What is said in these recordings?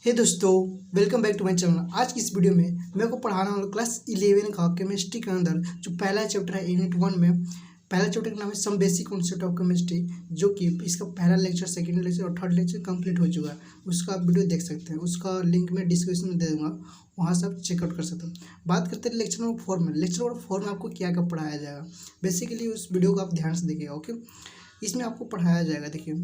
हे दोस्तों, welcome back to my channel. आज की इस वीडियो में मैं को पढ़ाने वाला क्लास 11 का केमिस्ट्री के अंदर जो पहला चैप्टर है यूनिट 1 में। पहला चैप्टर का नाम है some basic concept of chemistry, जो कि इसका पहला लेक्चर, सेकंड लेक्चर और थर्ड लेक्चर कंप्लीट हो चुका है। उसका आप वीडियो देख सकते हैं, उसका लिंक मैं डिस्क्रिप्शन में दे दूँगा, वहाँ से आप चेकआउट कर सकते हैं। बात करते हैं लेक्चर नंबर 4 में। लेक्चर नंबर 4 में आपको क्या क्या पढ़ाया जाएगा, बेसिकली उस वीडियो को आप ध्यान से देखिएगा। ओके, इसमें आपको पढ़ाया जाएगा, देखिए।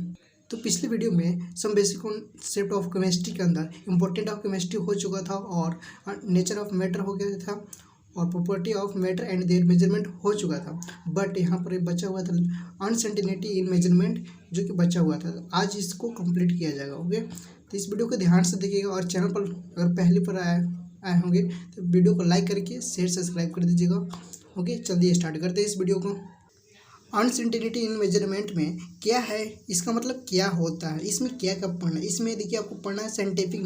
तो पिछली वीडियो में some basic concept of chemistry के अंदर इंपॉर्टेंट ऑफ केमिस्ट्री हो चुका था और नेचर ऑफ मैटर हो गया था और property of matter and there measurement हो चुका था। बट यहाँ पर बचा हुआ था अनसर्टेनिटी इन मेजरमेंट, जो कि बचा हुआ था। आज इसको कंप्लीट किया जाएगा। ओके, तो इस वीडियो को ध्यान से देखिएगा और चैनल पर अगर पहली पर आए होंगे तो वीडियो को लाइक करके शेयर सब्सक्राइब कर दीजिएगा। ओके, चलिए स्टार्ट करते हैं इस वीडियो को। अनसर्टेनिटी इन मेजरमेंट में क्या है, इसका मतलब क्या होता है, इसमें क्या कब पढ़ना है। इसमें देखिए आपको पढ़ना है साइंटिफिक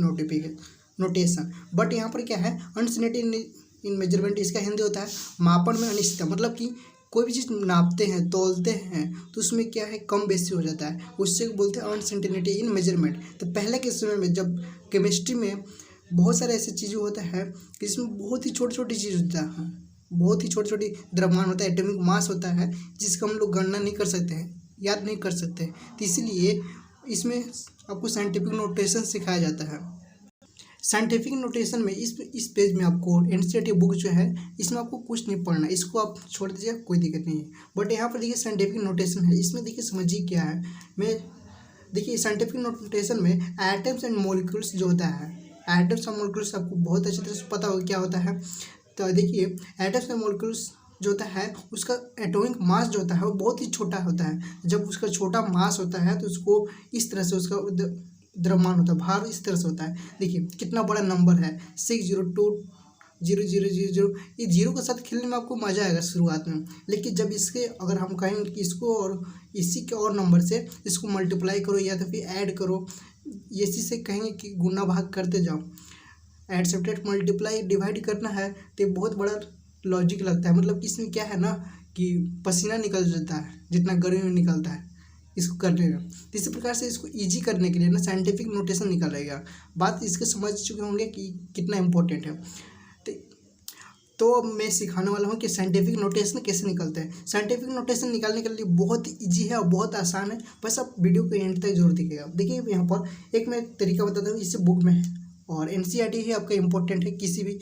नोटेशन। बट यहाँ पर क्या है, अनसर्टेनिटी इन मेजरमेंट, इसका हिंदी होता है मापन में अनिश्चितता। मतलब कि कोई भी चीज़ नापते हैं, तोलते हैं, तो उसमें क्या है, कम बेसी हो जाता है, उससे बोलते हैं अनसर्टेनिटी इन मेजरमेंट। तो पहले के समय में जब केमिस्ट्री में बहुत सारे ऐसी चीज़ें होता है कि इसमें बहुत ही छोटी छोटी चीज़ होता है, बहुत ही छोटी छोटी द्रव्यमान होता है, एटॉमिक मास होता है, जिसका हम लोग गणना नहीं कर सकते हैं, याद नहीं कर सकते हैं। तो इसलिए इसमें आपको साइंटिफिक नोटेशन सिखाया जाता है। साइंटिफिक नोटेशन में इस पेज में आपको एनसीईआरटी बुक जो है, इसमें आपको कुछ नहीं पढ़ना, इसको आप छोड़ दीजिए, कोई दिक्कत नहीं है। बट यहाँ पर देखिए साइंटिफिक नोटेशन है, इसमें देखिए समझिए क्या है। मैं देखिए साइंटिफिक नोटेशन में एटम्स एंड मॉलिक्यूल्स जो होता है, एटम्स और मॉलिक्यूल्स आपको बहुत अच्छी तरह से पता होगा क्या होता है। तो देखिए एटम्स एंड मॉलिक्यूल्स जो होता है, उसका एटॉमिक मास जो होता है वो बहुत ही छोटा होता है। जब उसका छोटा मास होता है तो उसको इस तरह से उसका द्रव्यमान होता है, भार इस तरह से होता है। देखिए कितना बड़ा नंबर है, 6020000। ये जीरो के साथ खेलने में आपको मज़ा आएगा शुरुआत में, लेकिन जब इसके अगर हम कहेंगे कि इसको और इसी के और नंबर से इसको मल्टीप्लाई करो या तो फिर ऐड करो, इसी से कहेंगे कि गुना भाग करते जाओ, ऐड सब्ट्रैक्ट मल्टीप्लाई डिवाइड करना है, तो बहुत बड़ा लॉजिक लगता है। मतलब कि इसमें क्या है ना कि पसीना निकल जाता है जितना गर्मी में निकलता है इसको करने में। तो इसी प्रकार से इसको इजी करने के लिए ना साइंटिफिक नोटेशन निकल रहेगा। बात इसके समझ चुके होंगे कि कितना इम्पोर्टेंट है। तो अब मैं सिखाने वाला हूँ कि साइंटिफिक नोटेशन कैसे निकलते हैं। साइंटिफिक नोटेशन निकालने के लिए बहुत ईजी है और बहुत आसान है, बस आप वीडियो को एंड तक जरूर देखिएगा। देखिए यहाँ पर एक मैं तरीका बताता हूँ, इससे बुक में है और एनसीईआरटी ही आपका इम्पोर्टेंट है किसी भी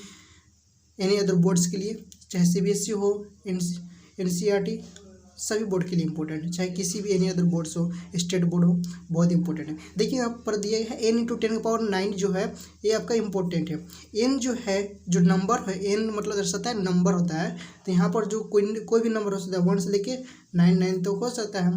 एनी अदर बोर्ड्स के लिए, चाहे सीबीएसई हो, एनसीईआरटी सभी बोर्ड के लिए इम्पोर्टेंट है, चाहे किसी भी एनी अदर बोर्ड्स हो, स्टेट बोर्ड हो, बहुत इंपॉर्टेंट है। देखिए यहाँ पर दिया है n × 10⁹ जो है, ये आपका इम्पोर्टेंट है। n जो है, जो नंबर है, n मतलब दर्शाता है नंबर होता है। तो यहाँ पर जो कोई भी नंबर हो सकता है, 1 से लेकर 99 तक हो सकता है,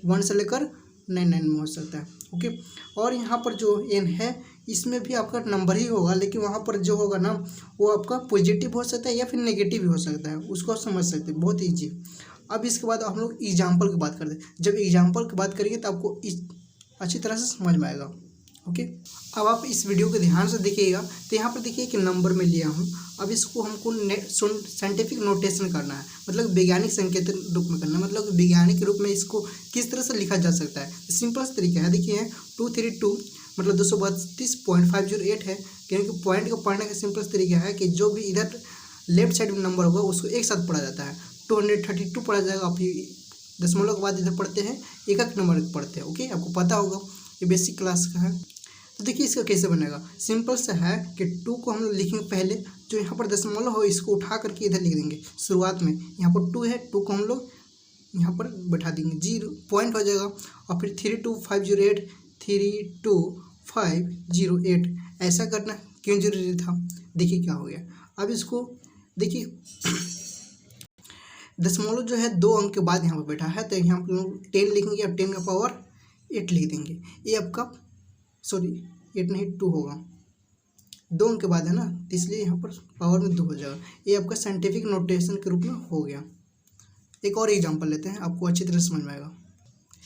1 से लेकर 99 में हो सकता है। ओके, और यहाँ पर जो n है, इसमें भी आपका नंबर ही होगा, लेकिन वहाँ पर जो होगा ना वो आपका पॉजिटिव हो सकता है या फिर नेगेटिव भी हो सकता है, उसको आप समझ सकते हैं, बहुत ईजी। अब इसके बाद हम लोग एग्जाम्पल की बात करते हैं। जब एग्जाम्पल की बात करेंगे तो आपको अच्छी तरह से समझ में आएगा। ओके, अब आप इस वीडियो को ध्यान से देखिएगा। तो यहाँ पर देखिए कि नंबर में लिया हूँ, अब इसको हमको साइंटिफिक नोटेशन करना है, मतलब वैज्ञानिक संकेत रूप में करना है, मतलब वैज्ञानिक रूप में इसको किस तरह से लिखा जा सकता है। सिंपल सा तरीका है, देखिए 232 मतलब 232.508 है, क्योंकि पॉइंट को पढ़ने का सिंपल तरीका है कि जो भी इधर लेफ्ट साइड में नंबर होगा उसको एक साथ पढ़ा जाता है। 232 पढ़ा जाएगा, फिर दशमलव के बाद इधर पढ़ते हैं, एक नंबर पढ़ते हैं। ओके, आपको पता होगा, ये बेसिक क्लास का है। तो देखिए इसका कैसे बनेगा, सिंपल सा है कि 2 को हम लोग लिखेंगे पहले, जो यहाँ पर दशमलव हो इसको उठा करके इधर लिख देंगे शुरुआत में। यहाँ पर 2 है, 2 को हम लोग यहाँ पर बैठा देंगे, 0 पॉइंट हो जाएगा, और फिर 32508 32508 ऐसा करना क्यों जरूरी था, देखिए क्या हो गया। अब इसको देखिए दशमलव जो है 2 अंक के बाद यहाँ पर बैठा है, तो यहाँ पर लोग 10 लिखेंगे और 10 का पावर 8 लिख देंगे। ये आपका 8 नहीं 2 होगा, 2 अंक के बाद है ना, तो इसलिए यहाँ पर पावर में 2 हो जाएगा। ये आपका साइंटिफिक नोटेशन के रूप में हो गया। एक और एग्जाम्पल लेते हैं, आपको अच्छी तरह समझ में आएगा।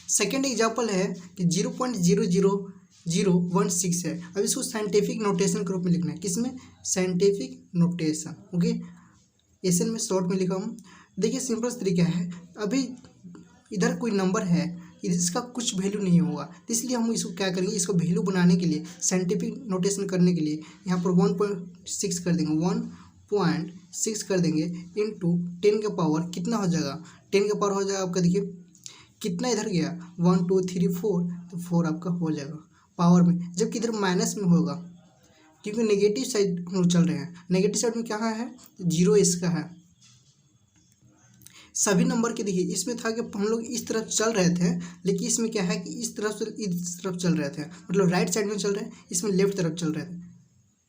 सेकेंड एग्जाम्पल है कि 0.00016 है। अब इसको साइंटिफिक नोटेशन के रूप में लिखना है, किसमें, साइंटिफिक नोटेशन। ओके, एसन में शॉर्ट में लिखा हूँ। देखिए सिंपल तरीका है, अभी इधर कोई नंबर है, इसका कुछ वैल्यू नहीं होगा। तो इसलिए हम इसको क्या करेंगे, इसको वैल्यू बनाने के लिए, साइंटिफिक नोटेशन करने के लिए यहाँ पर 1.6 कर देंगे, 1.6 कर देंगे इंटू 10 का पावर कितना हो जाएगा, 10 का पावर हो जाएगा आपका, देखिए कितना इधर गया 1 2 3 4, तो 4 आपका हो जाएगा पावर में, जबकि इधर माइनस में होगा क्योंकि नेगेटिव साइड हम लोग चल रहे हैं। नेगेटिव साइड में क्या है, 0 इसका है। सभी नंबर के देखिए इसमें था कि हम लोग इस तरफ चल रहे थे, लेकिन इसमें क्या है कि इस तरफ से इस तरफ चल रहे थे, मतलब राइट साइड में चल रहे हैं, इसमें लेफ्ट तरफ चल रहे थे।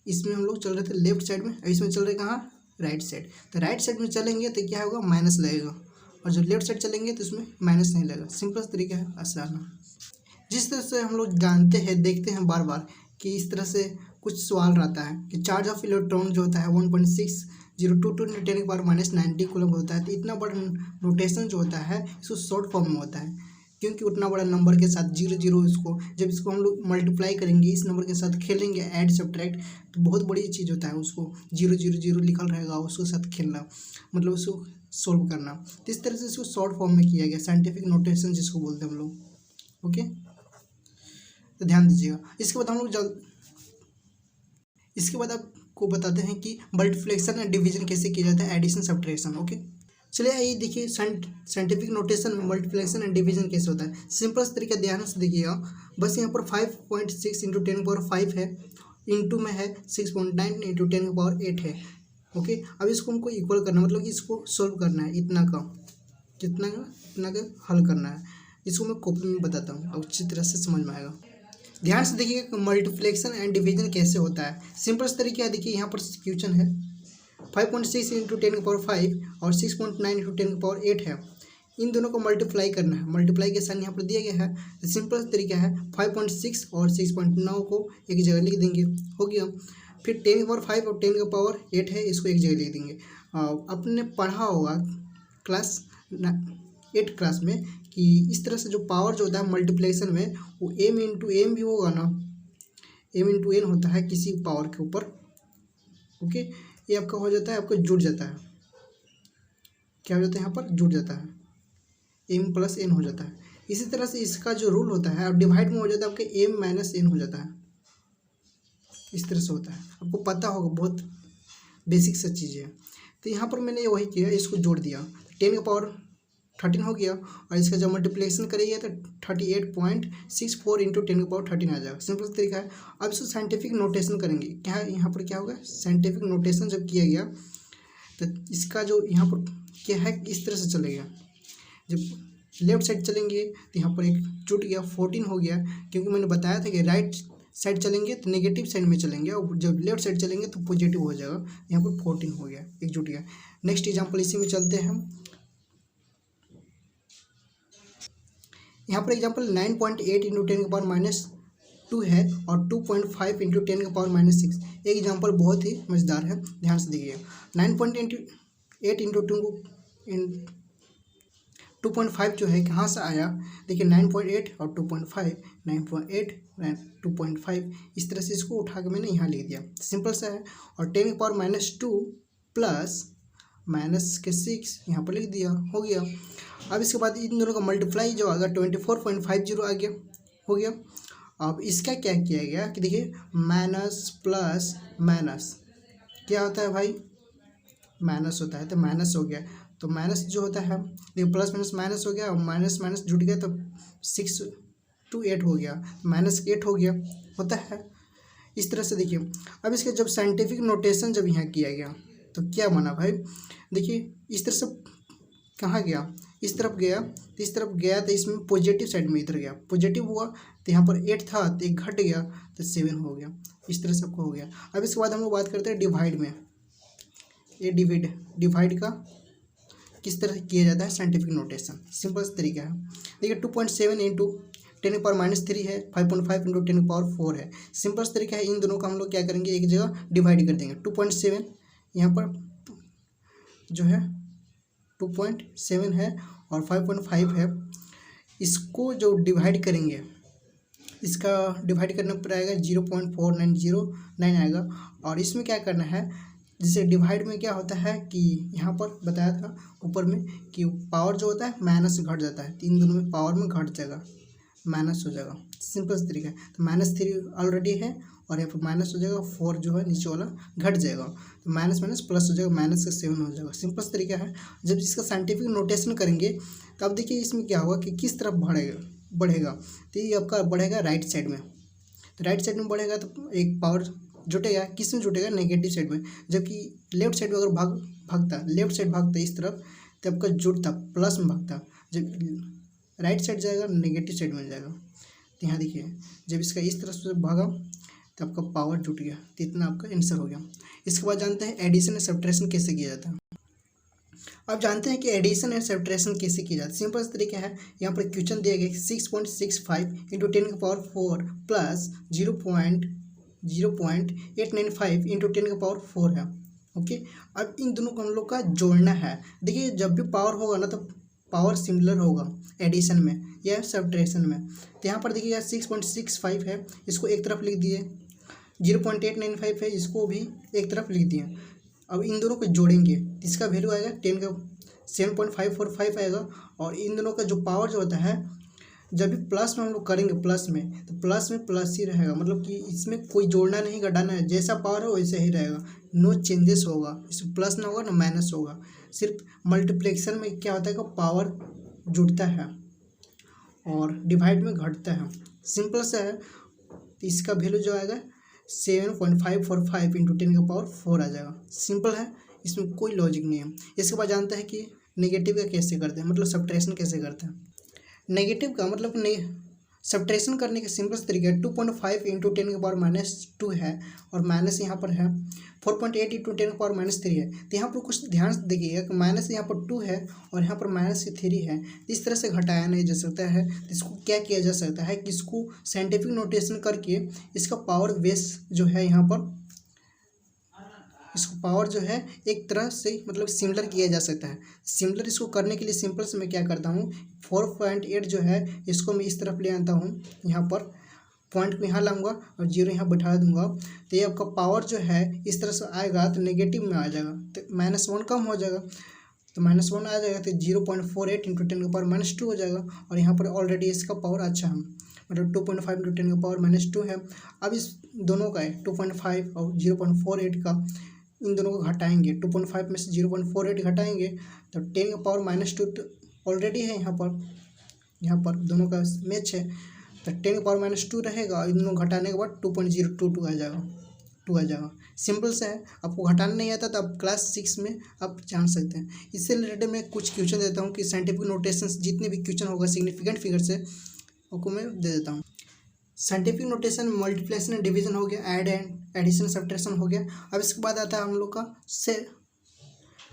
इसमें हम लोग चल रहे थे लेफ्ट साइड में, इसमें चल रहे कहाँ, राइट साइड। तो राइट साइड में चलेंगे तो क्या होगा, माइनस लगेगा, और जो लेफ्ट साइड चलेंगे तो उसमें माइनस नहीं लगेगा। सिंपल तरीका है, आसान है। जिस तरह से हम लोग जानते हैं, देखते हैं बार बार कि इस तरह से कुछ सवाल रहता है कि चार्ज ऑफ इलेक्ट्रॉन जो होता है 1.6022 × 10⁻90 कूलम होता है। तो इतना बड़ा नोटेशन जो होता है इसको शॉर्ट फॉर्म में होता है, क्योंकि उतना बड़ा नंबर के साथ 0 इसको जब इसको हम लोग मल्टीप्लाई करेंगे, इस नंबर के साथ खेलेंगे, ऐड सब्ट्रैक्ट, तो बहुत बड़ी चीज़ होता है। उसको 0 लिखल रहेगा, उसके साथ खेलना, मतलब उसको सोल्व करना। तो इस तरह से इसको शॉर्ट फॉर्म में किया गया, साइंटिफिक नोटेशन जिसको बोलते हैं हम लोग। ओके, तो ध्यान दीजिएगा। इसके बाद आपको बताते हैं कि मल्टीप्लिकेशन एंड डिवीजन कैसे किया जाता है, एडिशन सब्ट्रैक्शन। ओके, चलिए आइए देखिए साइंटिफिक नोटेशन में मल्टीप्लिकेशन एंड डिवीजन कैसे होता है। सिंपल तरीका ध्यान से देखिएगा। बस यहाँ पर 5.6 × 10⁻5 है, इंटू में है 6.9 × 10⁸ है। ओके, अब इसको हमको इक्वल करना, मतलब कि इसको सोल्व करना है, इतना का हल करना है। इसको मैं कॉपी में बताता हूँ, अब अच्छी तरह से समझ में आएगा। ध्यान से देखिए मल्टीप्लिकेशन एंड डिवीजन कैसे होता है। सिंपल तरीका देखिए, यहाँ पर क्वेश्चन है 5.6 × 10⁻5 और 6.9 × 10⁸ है। इन दोनों को मल्टीप्लाई करना है, मल्टीप्लाई के साइन यहाँ पर दिया गया है। तो सिंपल तरीका है 5.6 और 6.9 को एक जगह लिख देंगे, हो गया। फिर 10⁻5 और 10⁸ है, इसको एक जगह लिख देंगे। आपने पढ़ा होगा क्लास 8 क्लास में कि इस तरह से जो पावर जो होता है मल्टीप्लिकेशन में, वो m × n भी होगा ना, m × n होता है किसी पावर के ऊपर। ओके, ये आपका हो जाता है, आपका जुड़ जाता है, क्या हो जाता है, यहाँ पर जुड़ जाता है, m + n हो जाता है। इसी तरह से इसका जो रूल होता है, अब डिवाइड में हो जाता है आपके m - n हो जाता है, इस तरह से होता है। आपको पता होगा, बहुत बेसिक सा चीज़ है। तो यहाँ पर मैंने वही किया, इसको जोड़ दिया, 10⁻13 हो गया, और इसका जब मल्टीप्लिकेशन करेंगे तो 38.64 × 10⁻13 आ जाएगा। सिंपल तरीका है। अब इसको साइंटिफिक नोटेशन करेंगे, क्या यहाँ पर क्या होगा, साइंटिफिक नोटेशन जब किया गया तो इसका जो यहाँ पर क्या है, इस तरह से चलेगा। जब लेफ्ट साइड चलेंगे तो यहाँ पर एक जुट गया, 14 हो गया, क्योंकि मैंने बताया था कि राइट साइड चलेंगे तो नेगेटिव साइड में चलेंगे, और जब लेफ्ट साइड चलेंगे तो पॉजिटिव हो जाएगा। यहाँ पर 14 हो गया, एक जुट गया। नेक्स्ट एग्जाम्पल इसी में चलते हैं हम। यहाँ पर एग्जाम्पल 9.8 × 10⁻2 है और 2.5 × 10⁻6। एक एग्जाम्पल बहुत ही मज़ेदार है, ध्यान से देखिए। 9.8 × 2.5 जो है कहाँ से आया, देखिए 9.8 और 2.5, 9.8 2.5, इस तरह से इसको उठा के मैंने यहाँ लिख दिया, सिंपल सा है। और 10⁻2 प्लस -6 यहाँ पर लिख दिया, हो गया। अब इसके बाद इन दोनों का मल्टीप्लाई जो आएगा 24.50 आ गया, हो गया। अब इसका क्या किया गया कि देखिए माइनस प्लस माइनस क्या होता है भाई, माइनस होता है, तो माइनस हो गया। तो माइनस जो होता है, देखिए प्लस माइनस माइनस हो गया, और माइनस माइनस जुट गया तो 6 to 8 हो गया, -8 हो गया, होता है इस तरह से। देखिए अब इसके जब साइंटिफिक नोटेशन जब यहाँ किया गया तो क्या बना भाई, देखिए इस तरह से कहाँ गया, इस तरफ गया, तो इस तरफ गया तो इसमें पॉजिटिव साइड में इधर गया, पॉजिटिव हुआ तो यहाँ पर 8 था तो 1 घट गया तो 7 हो गया, इस तरह से आपको हो गया। अब इसके बाद हम लोग बात करते हैं डिवाइड में। ये डिवाइड का किस तरह किया जाता है साइंटिफिक नोटेशन, सिंपल तरीका है। देखिए 2.7 × 10⁻³ है, 5.5 × 10⁻4 है। सिंपल तरीका है, इन दोनों का हम लोग क्या करेंगे, एक जगह डिवाइड कर देंगे। 2.7 यहाँ पर जो है 2.7 है और 5.5 है, इसको जो डिवाइड करेंगे, इसका डिवाइड करने पर आएगा 0.4909 आएगा। और इसमें क्या करना है, जिसे डिवाइड में क्या होता है कि यहाँ पर बताया था ऊपर में कि पावर जो होता है माइनस घट जाता है, तीन दोनों में पावर में घट जाएगा, माइनस हो जाएगा, सिंपल सा तरीका है। तो -3 ऑलरेडी है और यहाँ पर माइनस हो जाएगा, 4 जो है नीचे वाला घट जाएगा, तो माइनस माइनस प्लस हो जाएगा, -7 हो जाएगा, सिंपल सा तरीका है। जब इसका साइंटिफिक नोटेशन करेंगे तब देखिए इसमें क्या होगा कि किस तरफ बढ़ेगा। तो ये आपका बढ़ेगा राइट साइड में, तो राइट साइड में बढ़ेगा तो एक पावर जुटेगा, किस में जुटेगा, नेगेटिव साइड में। जबकि लेफ्ट साइड में अगर भागता लेफ्ट साइड भागता इस तरफ तो आपका जुटता प्लस में भागता, जब राइट साइड जाएगा नेगेटिव साइड में जाएगा। तो यहाँ देखिए जब इसका इस तरफ से भागा तो आपका पावर जुट गया, तो इतना आपका आंसर हो गया। इसके बाद जानते हैं एडिशन एंड सब्ट्रैक्शन कैसे किया जाता है। अब जानते हैं कि एडिशन एंड सब्ट्रैक्शन कैसे किया जाता है। सिंपल सा तरीका है, यहाँ पर क्वेश्चन दिया गया 6.65 इंटू 10⁴ प्लस 0.895 इंटू 10⁴ है। ओके, अब इन दोनों को हम लोग का जोड़ना है। देखिए जब भी पावर होगा ना तो पावर सिमिलर होगा एडिशन में या सब्ट्रैक्शन में। तो यहाँ पर देखिए 6.65 है, इसको एक तरफ लिख दिए, 0.895 है, इसको भी एक तरफ लिख दिए। अब इन दोनों को जोड़ेंगे, इसका वैल्यू आएगा 7.545 आएगा, और इन दोनों का जो पावर जो होता है जब भी प्लस में हम लोग करेंगे प्लस में, तो प्लस में प्लस ही रहेगा, मतलब कि इसमें कोई जोड़ना नहीं घटाना है, जैसा पावर है वैसे ही रहेगा, नो चेंजेस होगा, इसमें प्लस ना होगा ना माइनस होगा। सिर्फ मल्टीप्लिकेशन में क्या होता है कि पावर जुड़ता है और डिवाइड में घटता है, सिंपल सा है। तो इसका वैल्यू जो आएगा 7.545 इंटू 10⁴ आ जाएगा, सिंपल है, इसमें कोई लॉजिक नहीं है। इसके बाद जानते हैं कि नेगेटिव का कैसे करते हैं, मतलब सब्ट्रैक्शन कैसे करते हैं। नेगेटिव का मतलब सब्ट्रैक्शन करने का सिंपल तरीका है 2.5 इंटू 10⁻² है, और माइनस यहाँ पर है 4.8 इंटू 10⁻³ है। तो यहाँ पर कुछ ध्यान से देखिएगा कि माइनस यहाँ पर 2 है और यहाँ पर -3 है, इस तरह से घटाया नहीं जा सकता है। तो इसको क्या किया जा सकता है कि इसको साइंटिफिक नोटेशन करके इसका पावर बेस जो है यहाँ पर, इसको पावर जो है एक तरह से मतलब सिमिलर किया जा सकता है। सिमिलर इसको करने के लिए सिंपल से मैं क्या करता हूँ, 4.8 जो है इसको मैं इस तरफ ले आता हूँ, यहाँ पर पॉइंट को यहाँ लाऊंगा और 0 यहाँ बैठा दूंगा। तो ये आपका पावर जो है इस तरह से आएगा तो नेगेटिव में आ जाएगा, तो -1 कम हो जाएगा, तो -1 आ जाएगा, तो 0.48 इंटू 10⁻² हो जाएगा। और यहाँ पर ऑलरेडी इसका पावर अच्छा है, मतलब 2.5 इंटू 10⁻² है। अब इस दोनों का है 2.5 और 0.48 का, इन दोनों को घटाएंगे, 2.5 में से 0.48 घटाएंगे तो 10⁻² ऑलरेडी है, यहाँ पर दोनों का मैच है, तो 10⁻² रहेगा, इन दोनों घटाने के बाद 2.022 आ जाएगा, सिंपल सा है। आपको घटाना नहीं आता तो आप क्लास 6 में आप जान सकते हैं। इससे रिलेटेड मैं कुछ क्वेश्चन देता हूँ कि साइंटिफिक नोटेशन जितने भी क्वेश्चन होगा सिग्निफिकेंट फिगर से आपको मैं दे देता हूँ। Scientific notation multiplication and division हो गया, ऐड एंड एडिशन सब्ट्रैक्शन हो गया। अब इसके बाद आता है हम लोग का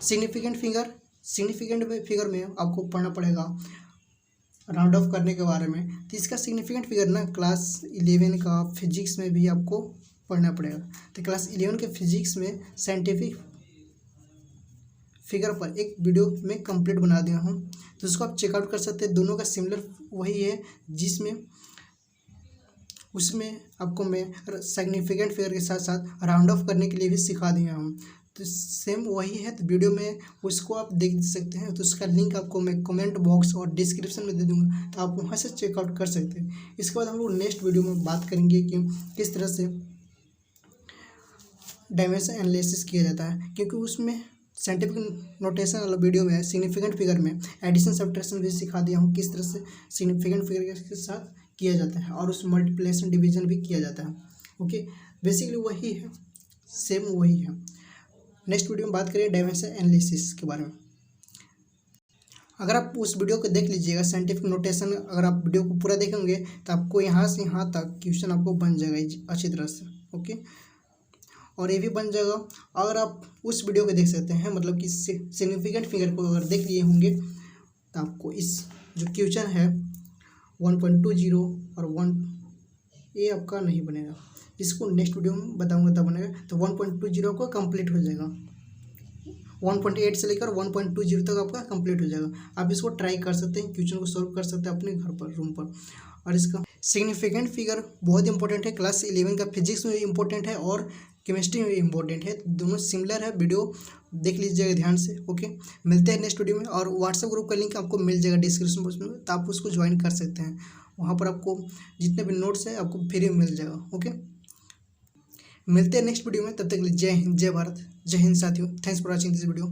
सिग्निफिकेंट फिगर में आपको पढ़ना पड़ेगा राउंड ऑफ करने के बारे में। तो इसका सिग्निफिकेंट फिगर ना क्लास 11 का फिजिक्स में भी आपको पढ़ना पड़ेगा। तो क्लास 11 के फिजिक्स में साइंटिफिक फिगर पर एक वीडियो में कंप्लीट बना दिया हूँ, तो उसको आप चेकआउट कर सकते हैं। दोनों का सिमिलर वही है, जिसमें उसमें आपको मैं सिग्निफिकेंट फिगर के साथ साथ राउंड ऑफ करने के लिए भी सिखा दिया हूँ, तो सेम वही है। तो वीडियो में उसको आप देख सकते हैं, तो उसका लिंक आपको मैं कमेंट बॉक्स और डिस्क्रिप्शन में दे दूँगा, तो आप वहाँ से चेकआउट कर सकते हैं। इसके बाद हम लोग नेक्स्ट वीडियो में बात करेंगे कि किस तरह से डायमेंशन एनालिसिस किया जाता है, क्योंकि उसमें साइंटिफिक नोटेशन वाला वीडियो में सिग्निफिकेंट फिगर में एडिशन सब्ट्रैक्शन भी सिखा दिया हूँ, किस तरह से सिग्निफिकेंट फिगर के साथ किया जाता है, और उस मल्टीप्लिकेशन डिवीजन भी किया जाता है। ओके, बेसिकली वही है, सेम वही है। नेक्स्ट वीडियो में बात करें डायमेंशन एनालिसिस के बारे में। अगर आप उस वीडियो को देख लीजिएगा साइंटिफिक नोटेशन, अगर आप वीडियो को पूरा देखेंगे तो आपको यहाँ से यहाँ तक क्वेश्चन आपको बन जाएगा अच्छी तरह से। ओके, और ये भी बन जाएगा अगर आप उस वीडियो को देख सकते हैं, मतलब कि सिग्निफिकेंट फिगर को अगर देख लिए होंगे तो आपको इस जो क्वेश्चन है 1.20 और 1 ये आपका नहीं बनेगा, इसको नेक्स्ट वीडियो में बताऊंगा तब बनेगा। तो 1.20 आपका कंप्लीट हो जाएगा, 1.8 से लेकर 1.20 तक आपका कंप्लीट हो जाएगा। आप इसको ट्राई कर सकते हैं, क्वेश्चन को सॉल्व कर सकते हैं अपने घर पर रूम पर। और इसका सिग्निफिकेंट फिगर बहुत इंपॉर्टेंट है, क्लास 11 का फिजिक्स में इंपॉर्टेंट है और केमिस्ट्री में इम्पोर्टेंट है, दोनों सिमिलर है। वीडियो देख लीजिएगा ध्यान से। ओके, मिलते हैं नेक्स्ट वीडियो में। और व्हाट्सएप ग्रुप का लिंक आपको मिल जाएगा डिस्क्रिप्शन बॉक्स में, तो आप उसको ज्वाइन कर सकते हैं। वहाँ पर आपको जितने भी नोट्स है आपको फ्री में मिल जाएगा। ओके, मिलते हैं नेक्स्ट वीडियो में, तब तक के लिए जय हिंद, जय भारत, जय हिंद साथियों। Thanks for watching this video.